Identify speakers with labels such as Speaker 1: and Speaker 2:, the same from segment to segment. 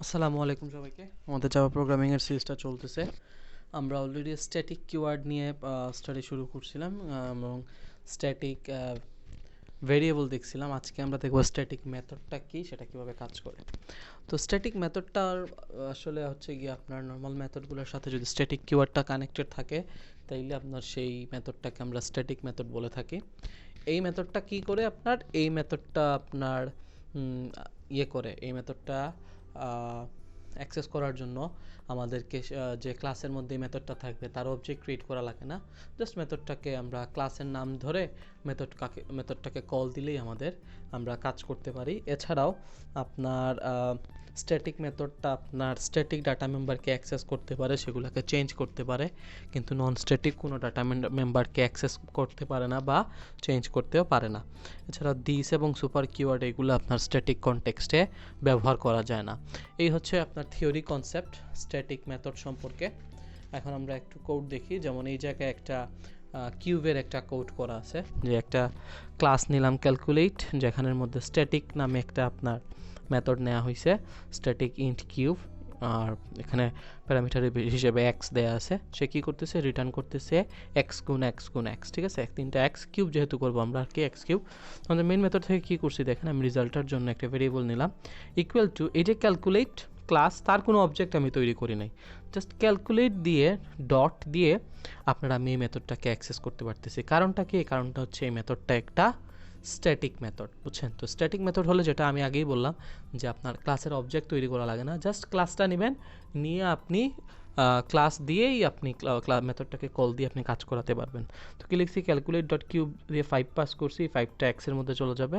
Speaker 1: আসসালামু আলাইকুম সবাইকে। আমাদের জাভা প্রোগ্রামিং এর সিরিজটা চলতেছে। আমরা অলরেডি স্ট্যাটিক কিওয়ার্ড নিয়ে স্টাডি শুরু করছিলাম এবং স্ট্যাটিক ভেরিয়েবল দেখছিলাম। আজকে আমরা দেখব স্ট্যাটিক মেথডটা কি, সেটা কিভাবে কাজ করে। তো স্ট্যাটিক মেথডটা আসলে হচ্ছে গিয়ে আপনার নর্মাল মেথডগুলোর সাথে যদি স্ট্যাটিক কিওয়ার্ডটা কানেক্টেড থাকে তাইলে আপনার সেই মেথডটাকে আমরা স্ট্যাটিক মেথড বলে থাকি। এই মেথডটা কি করে এই মেথডটা আপনার এই মেথডটা অ্যাক্সেস করার জন্য আমাদেরকে যে ক্লাসের মধ্যে মেথডটা থাকবে তার অবজেক্ট ক্রিয়েট করা লাগে না। জাস্ট মেথডটাকে আমরা ক্লাসের নাম ধরে মেথডটাকে কল দিলেই আমরা কাজ করতে পারি। এছাড়াও আপনার স্ট্যাটিক মেথডটা আপনার স্ট্যাটিক ডাটা মেম্বারকে অ্যাক্সেস করতে পারে, সেগুলোকে চেঞ্জ করতে পারে, কিন্তু নন স্ট্যাটিক কোনো ডাটা মেম্বারকে অ্যাক্সেস করতে পারে না বা চেঞ্জ করতেও পারে না। এছাড়া দিস এবং সুপার কিওয়ার্ড এগুলো আপনার স্ট্যাটিক কনটেক্সটে ব্যবহার করা যায় না। এই হচ্ছে আপনার থিওরি কনসেপ্ট স্ট্যাটিক মেথড সম্পর্কে। এখন আমরা একটু কোড দেখি। যেমন এই জায়গায় একটা কিউবের একটা কোড করা আছে, যে একটা ক্লাস নিলাম ক্যালকুলেট, যেখানের মধ্যে স্ট্যাটিক নামে একটা আপনার মেথড নেওয়া হয়েছে, স্ট্যাটিক ইন্ট কিউব। আর এখানে প্যারামিটার হিসেবে এক্স দেয়া আছে। সে কি করতেছে, রিটার্ন করতেছে এক্স গুণ এক্স গুণ এক্স। ঠিক আছে, তিনটা এক্স কিউব যেহেতু করবো আমরা আর কি এক্স কিউব। আমাদের মেইন মেথড থেকে কি করছি দেখেন, আমি রেজাল্টের জন্য একটা ভেরিয়েবল নিলাম ইকুয়াল টু এই যে ক্যালকুলেট ক্লাস, তার কোনো অবজেক্ট আমি তৈরি করি নাই, জাস্ট ক্যালকুলেট দিয়ে ডট দিয়ে আমি এই মেথডটাকে অ্যাক্সেস করতে পারতেছি। কারণটা কি? কারণটা হচ্ছে এই মেথডটা একটা স্ট্যাটিক মেথড, বুঝছেন? তো স্ট্যাটিক মেথড হলে, যেটা আমি আগেই বললাম, যে আপনার ক্লাসের অবজেক্ট তৈরি করা লাগে না, জাস্ট ক্লাসটা নেবেন, নিয়ে আপনি ক্লাস দিয়েই আপনি মেথডটাকে কল দিয়ে আপনি কাজ করাতে পারবেন। তো কি লিখছি, ক্যালকুলেট ডট কিউব দিয়ে 5 পাস করছি, 5টা এক্সের মধ্যে চলে যাবে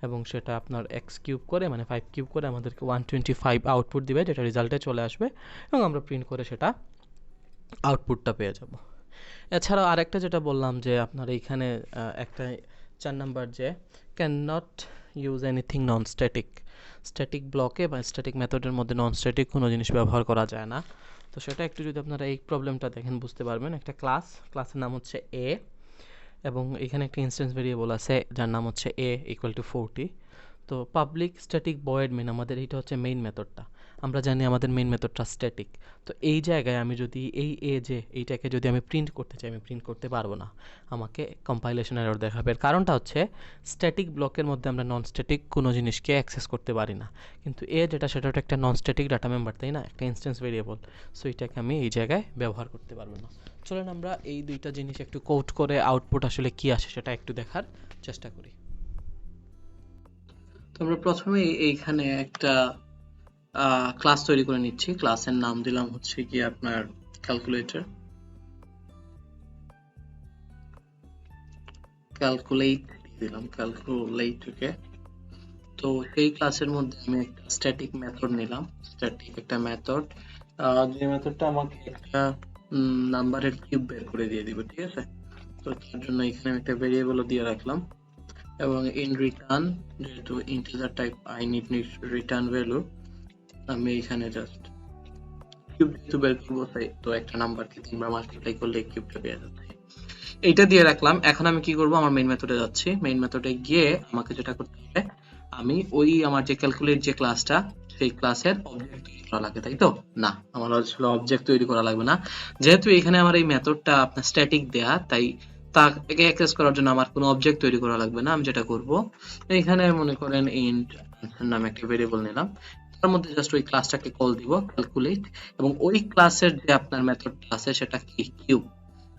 Speaker 1: এবং সেটা আপনার এক্স কিউব করে, মানে 5 কিউব করে আমাদেরকে 125 আউটপুট দিবে, যেটা রেজাল্টে চলে আসবে এবং আমরা প্রিন্ট করে সেটা আউটপুটটা পেয়ে যাব। এছাড়াও আরেকটা যেটা বললাম, যে আপনার এইখানে একটা 4 নাম্বার, যে can not use anything non static. Static ব্লকে বা স্ট্যাটিক মেথডের মধ্যে নন স্ট্যাটিক কোনো জিনিস ব্যবহার করা যায় না। তো সেটা একটু যদি আপনারা এই প্রবলেমটা দেখেন বুঝতে পারবেন। একটা ক্লাসের নাম হচ্ছে এ, এবং এখানে একটা ইনস্ট্যান্স ভেরিয়েবল আছে যার নাম হচ্ছে এ ইকুয়াল টু 40। তো পাবলিক স্ট্যাটিক ভয়েড মেইন, আমাদের এটা হচ্ছে মেইন মেথডটা। আমরা জানি আমাদের মেইন মেথডটা স্ট্যাটিক। তো এই জায়গায় আমি যদি এইটাকে যদি আমি প্রিন্ট করতে চাই, আমি প্রিন্ট করতে পারবো না, আমাকে কম্পাইলেশন এরর দেখাবে। এর কারণটা হচ্ছে স্ট্যাটিক ব্লকের মধ্যে আমরা নন স্ট্যাটিক কোনো জিনিসকে অ্যাক্সেস করতে পারি না, কিন্তু সেটা একটা নন স্ট্যাটিক ডাটা মেম্বার, তাই না, একটা ইনস্ট্যান্স ভেরিয়েবল। সো এটাকে আমি এই জায়গায় ব্যবহার করতে পারবো না। চলেন আমরা এই দুইটা জিনিস একটু কোড করে আউটপুট আসলে কি আসে সেটা একটু দেখার চেষ্টা করি। তো আমরা প্রথমে এইখানে একটা ক্লাস তৈরি করে নিচ্ছি। ক্লাসের নাম দিলাম হচ্ছে কি আপনার ক্যালকুলেটর, ক্যালকুলেট দিলাম ক্যালকুলেটরকে। তো সেই ক্লাসের মধ্যে আমি একটা স্ট্যাটিক মেথড নিলাম, স্ট্যাটিক একটা মেথড, যে মেথডটা আমাকে একটা নাম্বারের কিউব বের করে দিয়ে দিবে। ঠিক আছে, তো তার জন্য এখানে আমি একটা ভেরিয়েবলও দিয়ে রাখলাম, এবং ইন রিটার্ন, যেহেতু integer type I need return value, আমি এখানে জাস্ট কিউব যেহেতু বের করবো, তাই তো একটা নাম্বারকে 3 বার মাল্টিপ্লাই করলে কিউবটা পেয়ে যাচ্ছে। এইটা দিয়ে রাখলাম। এখন আমি কি করব, আমার মেইন মেথডে যাচ্ছি। মেইন মেথডে গিয়ে আমাকে যেটা করতে হবে, আমি আমার যে ক্যালকুলেট যে ক্লাসটা, সেই ক্লাসের অবজেক্ট তৈরি করা লাগে, তাই তো? না, আমার আসলে অবজেক্ট তৈরি করা লাগবে না, যেহেতু এখানে আমার এই মেথডটা আপনার স্ট্যাটিক দেয়া, তাই তাকে অ্যাক্সেস করার জন্য আমার কোনো অবজেক্ট তৈরি করা লাগবে না। আমি যেটা করব, এখানে মনে করেন ইন্ট নামে একটা ভেরিয়েবল নিলাম, তার মধ্যে জাস্ট ওই ক্লাসটাকে কল দিব ক্যালকুলেট, এবং ওই ক্লাসের যে আপনার মেথডটা আছে সেটা কি, কিউব,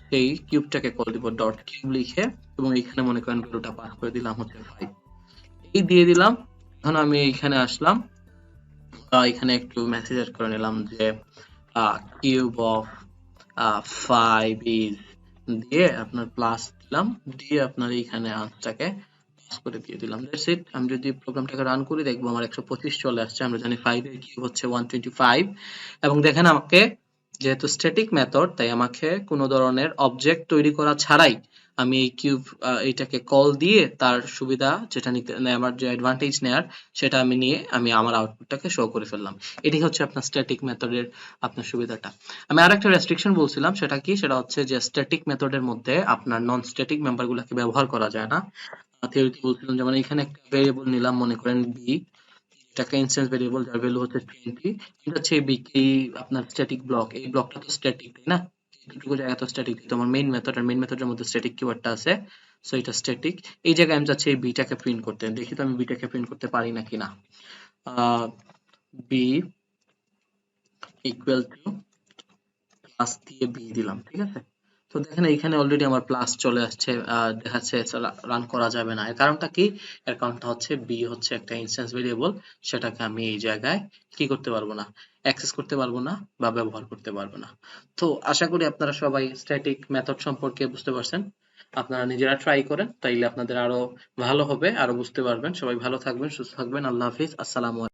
Speaker 1: সেই কিউবটাকে কল দিব ডট কিউব লিখে, এবং এখানে মনে করেন ভ্যালুটা পাস করে দিলাম হচ্ছে 5, এই দিয়ে দিলাম। এখন আমি এইখানে আসলাম, এখানে একটু মেসেজ এড করে নিলাম যে কিউব অফ 5 ইজ, দিয়ে আপনার প্লাস দিলাম, দিয়ে আপনার এইখানে আনসারটাকে পাস করে দিয়ে দিলাম। That's it. আমি যদি প্রোগ্রামটাকে রান করি দেখবো আমার 125 চলে আসছে। আমরা জানি 5 এর কিউব হচ্ছে 125, এবং দেখেন আমাকে, যেহেতু স্ট্যাটিক মেথড, তাই আমাকে কোনো ধরনের অবজেক্ট তৈরি করা ছাড়াই আমি এই কিউব এইটাকে কল দিয়ে তার সুবিধা যেটা নিতে, আমার যে অ্যাডভান্টেজ নেয়ার, সেটা আমি নিয়ে আমার আউটপুটটাকে শো করে ফেললাম। এটাই হচ্ছে আপনার স্ট্যাটিক মেথডের আপনার সুবিধাটা। আমি আরেকটা রেস্ট্রিকশন বলছিলাম, সেটা কি, সেটা হচ্ছে যে স্ট্যাটিক মেথডের মধ্যে আপনার নন স্ট্যাটিক মেম্বারগুলোকে ব্যবহার করা যায় না। থিওরিতে বলছিলাম, যেমন এখানে একটা ভেরিয়েবল নিলাম, মনে করেন বি, এটাকে ইনস্ট্যান্স ভেরিয়েবল যার ভ্যালু হচ্ছে 20। এটা হচ্ছে এই আপনার স্ট্যাটিক ব্লক, এই ব্লকটা তো স্ট্যাটিক তাই না, এইটুকু জায়গা তো স্ট্যাটিক, তোমার মেইন মেথড আর মেইন মেথডের মধ্যে স্ট্যাটিক কিওয়ার্ডটা আছে, সো এটা স্ট্যাটিক। এই জায়গায় আমি চাচ্ছি এই বিটাকে প্রিন্ট করতে, দেখি তো আমি বিটাকে প্রিন্ট করতে পারি নাকি না। বি ইকুয়াল টু প্লাস দিয়ে বি দিলাম, ঠিক আছে। তো দেখেন এখানে অলরেডি আমার প্লাস চলে আসছে, দেখাচ্ছে রান করা যাবে না। এর কারণটা কি? এর কারণটা হচ্ছে বি হচ্ছে একটা ইনস্ট্যান্স ভেরিয়েবল, সেটাকে আমি এই জায়গায় কি করতে পারবো না, অ্যাক্সেস করতে পারবো না বা ব্যবহার করতে পারবো না। তো আশা করি আপনারা সবাই স্ট্যাটিক মেথড সম্পর্কে বুঝতে পারছেন। আপনারা নিজেরা ট্রাই করেন, তাইলে আপনাদের আরো ভালো হবে, আরো বুঝতে পারবেন। সবাই ভালো থাকবেন, সুস্থ থাকবেন। আল্লাহ হাফিজ, আসসালামু আলাইকুম।